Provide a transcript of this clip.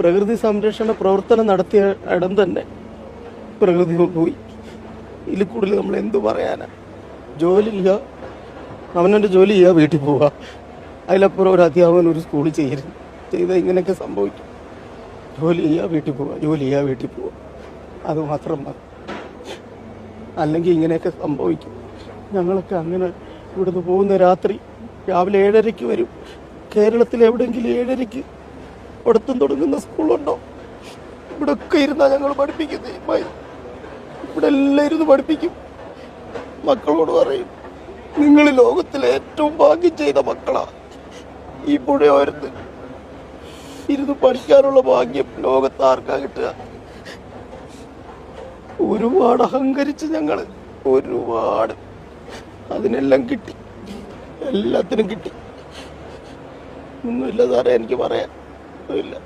പ്രകൃതി സംരക്ഷണ പ്രവർത്തനം നടത്തിയ ഇടം തന്നെ പ്രകൃതി പോയി. ഇതിൽ കൂടുതൽ നമ്മൾ എന്തു പറയാനാ? ജോലി ചെയ്യുക, അവനവൻ്റെ ജോലി ചെയ്യുക, വീട്ടിൽ പോവുക. അതിലപ്പുറം ഒരു അധ്യാപകൻ ഒരു സ്കൂളിൽ ചെയ്താൽ ഇങ്ങനെയൊക്കെ സംഭവിക്കും. ജോലി ചെയ്യുക, വീട്ടിൽ പോവുക, ജോലി ചെയ്യുക, വീട്ടിൽ പോവുക, അതുമാത്രം മതി. അല്ലെങ്കിൽ ഇങ്ങനെയൊക്കെ സംഭവിക്കും. ഞങ്ങളൊക്കെ അങ്ങനെ ഇവിടുന്ന് പോകുന്ന രാവിലെ 7:30 വരും. കേരളത്തിൽ എവിടെയെങ്കിലും 7:30 പഠിത്തം തുടങ്ങുന്ന സ്കൂളുണ്ടോ? ഇവിടെ ഒക്കെ ഇരുന്നാ ഞങ്ങൾ പഠിപ്പിക്കുന്നത്. ഇവിടെ എല്ലാം ഇരുന്ന് പഠിപ്പിക്കും. മക്കളോട് പറയും, നിങ്ങൾ ലോകത്തിലെ ഏറ്റവും ഭാഗ്യം ചെയ്ത മക്കളാ. ഈ പുഴയോരത്ത് ഇരുന്ന് പഠിക്കാനുള്ള ഭാഗ്യം ലോകത്ത് ആർക്കാ കിട്ടുക? ഒരുപാട് അഹങ്കരിച്ച് ഞങ്ങള്, ഒരുപാട്. അതിനെല്ലാം കിട്ടി, എല്ലാത്തിനും കിട്ടി. ഒന്നുമില്ല സാറേ, എനിക്ക് പറയാൻ ഇല്ല.